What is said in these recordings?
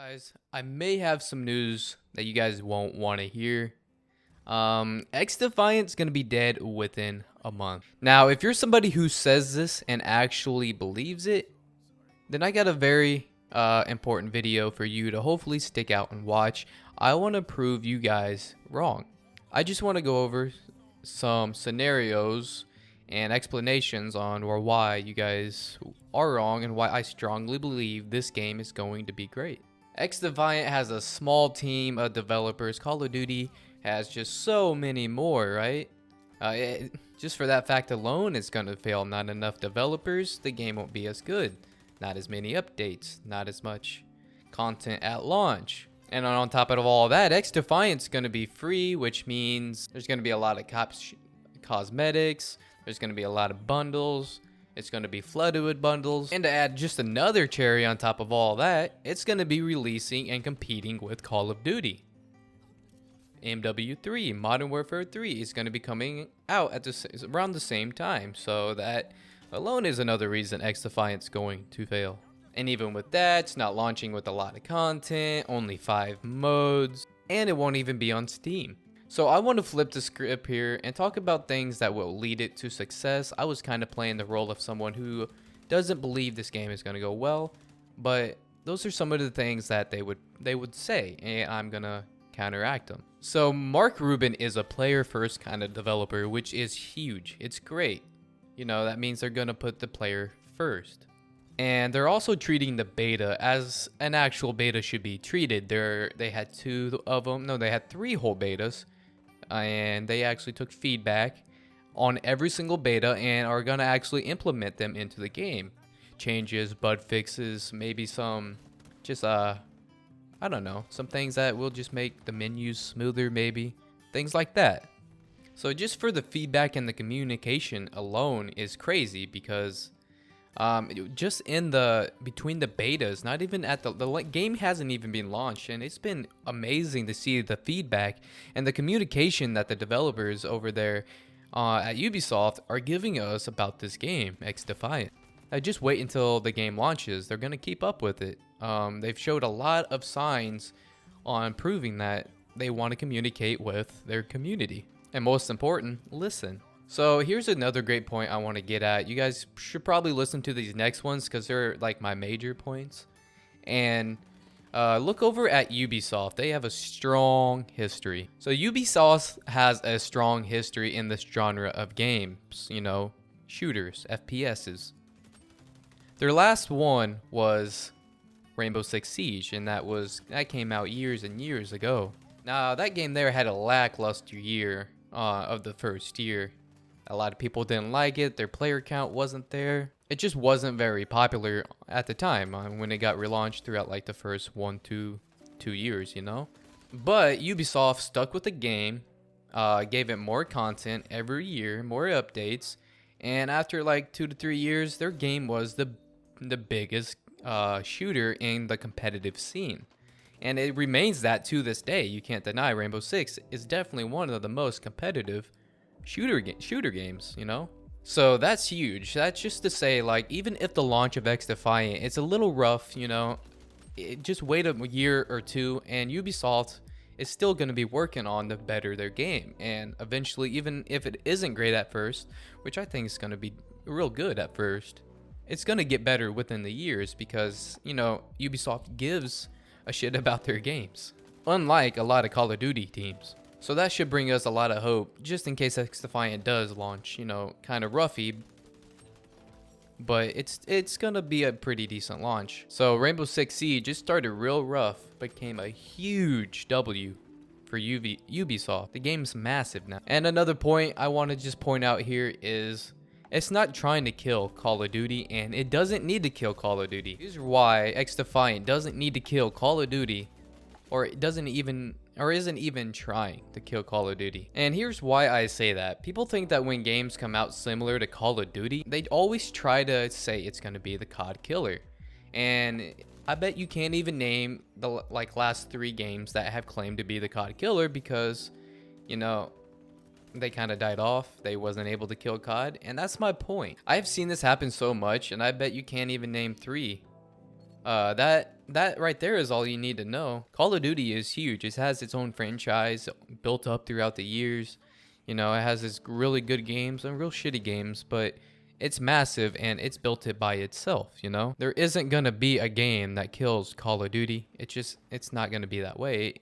Guys, I may have some news that you guys won't want to hear. XDefiant's gonna be dead within a month. Now, if you're somebody who says this and actually believes it, then I got a very important video for you to hopefully stick out and watch. I want to prove you guys wrong. I just want to go over some scenarios and explanations on or why you guys are wrong and why I strongly believe this game is going to be great. XDefiant has a small team of developers. Call of Duty has just so many more, right? Just for that fact alone, it's going to fail. Not enough developers, the game won't be as good. Not as many updates, not as much content at launch. And on top of all that, XDefiant's going to be free, which means there's going to be a lot of cosmetics, there's going to be a lot of bundles, it's going to be flooded with bundles. And to add just another cherry on top of all that, it's going to be releasing and competing with Call of Duty. MW3, Modern Warfare 3 is going to be coming out at around the same time, so that alone is another reason XDefiant's going to fail. And even with that, it's not launching with a lot of content, only 5 modes, and it won't even be on Steam. So I want to flip the script here and talk about things that will lead it to success. I was kind of playing the role of someone who doesn't believe this game is going to go well, but those are some of the things that they would say, and I'm going to counteract them. So Mark Rubin is a player first kind of developer, which is huge. It's great. You know, that means they're going to put the player first. And they're also treating the beta as an actual beta should be treated. They had 2 of them. No, they had 3 whole betas. And they actually took feedback on every single beta and are going to actually implement them into the game. Changes, bug fixes, maybe some just, I don't know, some things that will just make the menus smoother maybe. Things like that. So just for the feedback and the communication alone is crazy because just in between the betas, not even at the game hasn't even been launched, and it's been amazing to see the feedback and the communication that the developers over there at Ubisoft are giving us about this game, XDefiant. Just wait until the game launches. They're gonna keep up with it. They've showed a lot of signs on proving that they want to communicate with their community. And most important, listen. So here's another great point I want to get at. You guys should probably listen to these next ones because they're like my major points. And look over at Ubisoft. They have a strong history. So Ubisoft has a strong history in this genre of games, you know, shooters, FPSs. Their last one was Rainbow Six Siege, and that came out years and years ago. Now, that game there had a lackluster year of the first year. A lot of people didn't like it. Their player count wasn't there. It just wasn't very popular at the time when it got relaunched throughout like the first 2 years, you know. But Ubisoft stuck with the game, gave it more content every year, more updates, and after like 2 to 3 years, their game was the biggest shooter in the competitive scene. And it remains that to this day. You can't deny Rainbow Six is definitely one of the most competitive shooter games, you know. So that's huge. That's just to say, like, even if the launch of XDefiant it's a little rough, you know, just wait a year or 2 and Ubisoft is still going to be working on to better their game. And eventually, even if it isn't great at first, which I think is going to be real good at first, it's going to get better within the years because, you know, Ubisoft gives a shit about their games, unlike a lot of Call of Duty teams. So that should bring us a lot of hope, just in case XDefiant does launch, you know, kind of roughy. But it's gonna be a pretty decent launch. So Rainbow Six Siege just started real rough, became a huge W for Ubisoft. The game's massive now. And another point I want to just point out here is it's not trying to kill Call of Duty, and it doesn't need to kill Call of Duty. Here's why XDefiant doesn't need to kill Call of Duty, or isn't even trying to kill Call of Duty. And here's why I say that. People think that when games come out similar to Call of Duty, they always try to say it's going to be the COD killer. And I bet you can't even name the last 3 games that have claimed to be the COD killer because, you know, they kind of died off. They wasn't able to kill COD, and that's my point. I've seen this happen so much, and I bet you can't even name 3 That right there is all you need to know. Call of Duty is huge. It has its own franchise built up throughout the years. You know, it has its really good games and real shitty games, but it's massive and it's built it by itself, you know? There isn't going to be a game that kills Call of Duty. It's not going to be that way.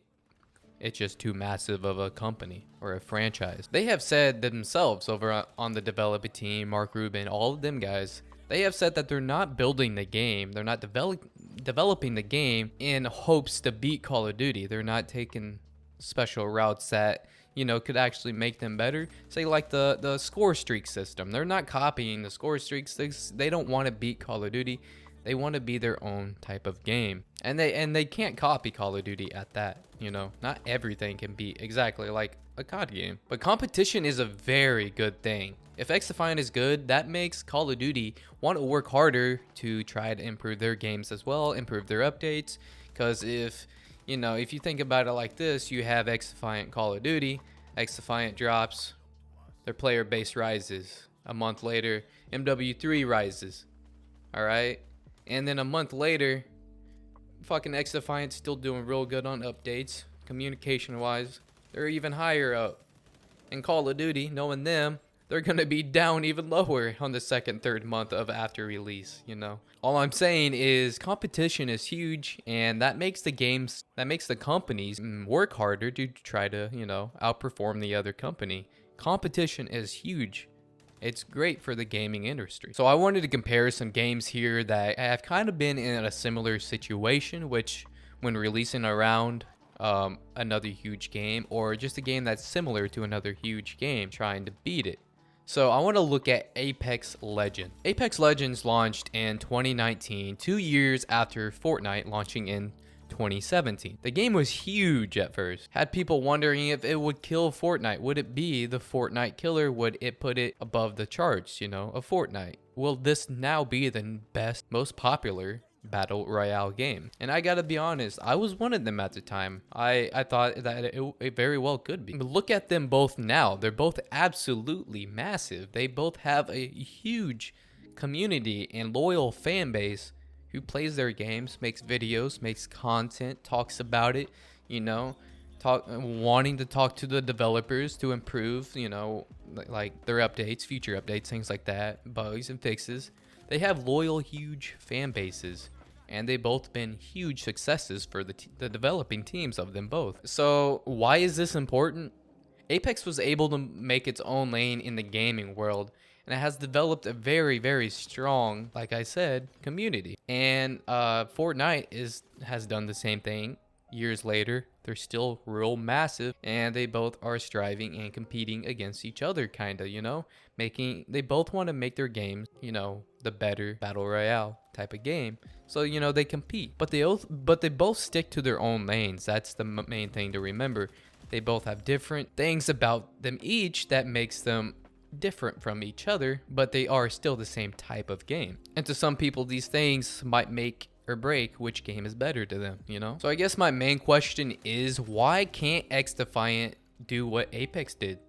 It's just too massive of a company or a franchise. They have said themselves over on the development team, Mark Rubin, all of them guys, they have said that they're not building the game. They're not developing the game in hopes to beat Call of Duty. They're not taking special routes that, you know, could actually make them better. Say like the score streak system. They're not copying the score streaks. They don't want to beat Call of Duty. They want to be their own type of game. And they can't copy Call of Duty at that, you know. Not everything can be exactly like a COD game. But competition is a very good thing. If XDefiant is good, that makes Call of Duty want to work harder to try to improve their games as well, improve their updates. Because if you think about it like this, you have XDefiant Call of Duty, XDefiant drops, their player base rises. A month later, MW3 rises. Alright? And then a month later, fucking XDefiant's still doing real good on updates, communication-wise. They're even higher up. And Call of Duty, knowing them, they're going to be down even lower on the second, third month of after release, you know. All I'm saying is competition is huge, and that makes the companies work harder to try to, you know, outperform the other company. Competition is huge. It's great for the gaming industry. So I wanted to compare some games here that have kind of been in a similar situation, which when releasing around another huge game, or just a game that's similar to another huge game, trying to beat it. So I want to look at Apex Legends. Apex Legends launched in 2019, 2 years after Fortnite launching in 2017. The game was huge at first. Had people wondering if it would kill Fortnite. Would it be the Fortnite killer? Would it put it above the charts, you know, of Fortnite? Will this now be the best, most popular battle royale game? And I gotta be honest, I was one of them at the time. I thought that it very well could be. But look at them both now. They're both absolutely massive. They both have a huge community and loyal fan base who plays their games, makes videos, makes content, talks about it, you know, wanting to talk to the developers to improve, you know, like their updates, future updates, things like that, bugs and fixes. They have loyal, huge fan bases, and they've both been huge successes for the developing teams of them both. So why is this important? Apex was able to make its own lane in the gaming world, and it has developed a very, very strong, like I said, community. And Fortnite has done the same thing. Years later, they're still real massive, and they both are striving and competing against each other, kind of, you know, they both want to make their games, you know, the better battle royale type of game. So, you know, they compete, but they both stick to their own lanes. That's the main thing to remember. They both have different things about them each that makes them different from each other, but they are still the same type of game. And to some people, these things might make or break which game is better to them, you know? So I guess my main question is, why can't XDefiant do what Apex did?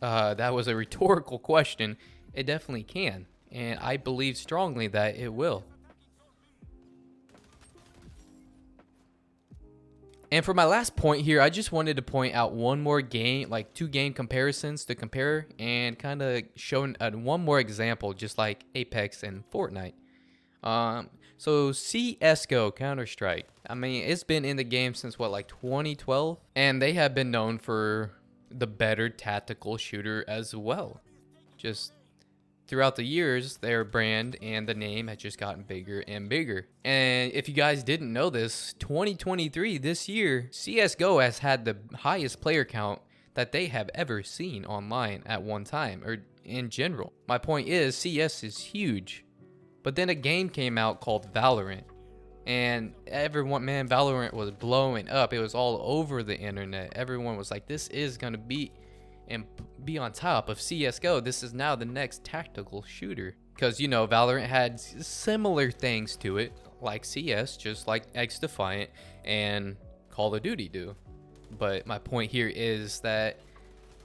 That was a rhetorical question. It definitely can, and I believe strongly that it will. And for my last point here, I just wanted to point out one more game, like 2 game comparisons to compare, and kind of show one more example, just like Apex and Fortnite. So CSGO, CounterStrike, I mean, it's been in the game since what, like 2012? And they have been known for the better tactical shooter as well. Just throughout the years, their brand and the name has just gotten bigger and bigger. And if you guys didn't know this, 2023, this year, CSGO has had the highest player count that they have ever seen online at one time, or in general. My point is, CS is huge. But then a game came out called Valorant, and everyone, man, Valorant was blowing up. It was all over the internet. Everyone was like, this is gonna be on top of CSGO. This is now the next tactical shooter. Because, you know, Valorant had similar things to it, like CS, just like XDefiant and Call of Duty do. But my point here is that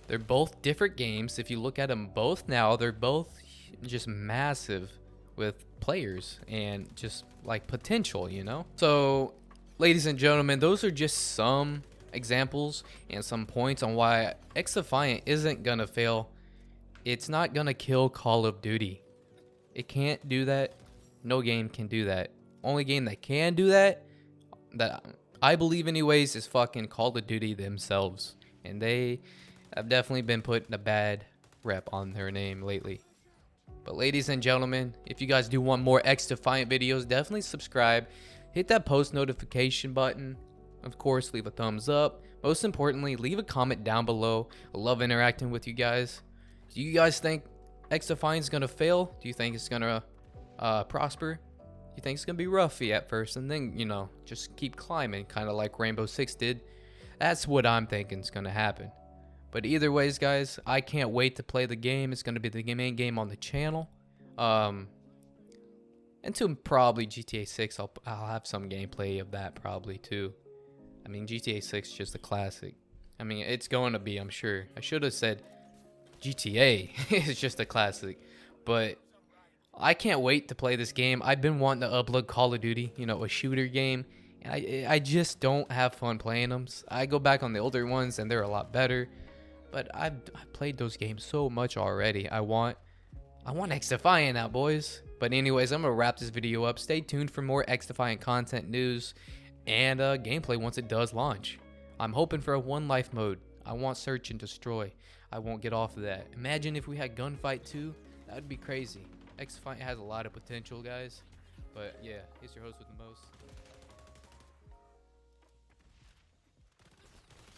they're both different games. If you look at them both now, they're both just massive with players and just like potential, you know? So, ladies and gentlemen, those are just some examples and some points on why XDefiant isn't gonna fail. It's not gonna kill Call of Duty. It can't do that. No game can do that. Only game that can do that I believe anyways is fucking Call of Duty themselves, and they have definitely been putting a bad rep on their name lately. But ladies and gentlemen, if you guys do want more XDefiant videos, definitely subscribe, hit that post notification button, of course leave a thumbs up, most importantly leave a comment down below. I love interacting with you guys. Do you guys think XDefiant is gonna fail? Do you think it's gonna prosper? You think it's gonna be roughy at first and then, you know, just keep climbing, kind of like Rainbow Six did? That's what I'm thinking is gonna happen. But either ways, guys, I can't wait to play the game. It's gonna be the main game on the channel. Until probably GTA 6, I'll have some gameplay of that probably too. I mean, GTA 6 is just a classic. I mean, it's going to be, I'm sure. I should have said GTA is just a classic, but I can't wait to play this game. I've been wanting to upload Call of Duty, you know, a shooter game, and I just don't have fun playing them. I go back on the older ones and they're a lot better, but I've played those games so much already. I want XDefiant now, boys. But anyways, I'm gonna wrap this video up. Stay tuned for more XDefiant content, news, and gameplay once it does launch. I'm hoping for a one life mode. I want search and destroy. I won't get off of that. Imagine if we had gunfight too. That would be crazy. XDefiant has a lot of potential, guys. But yeah, he's your host with the most.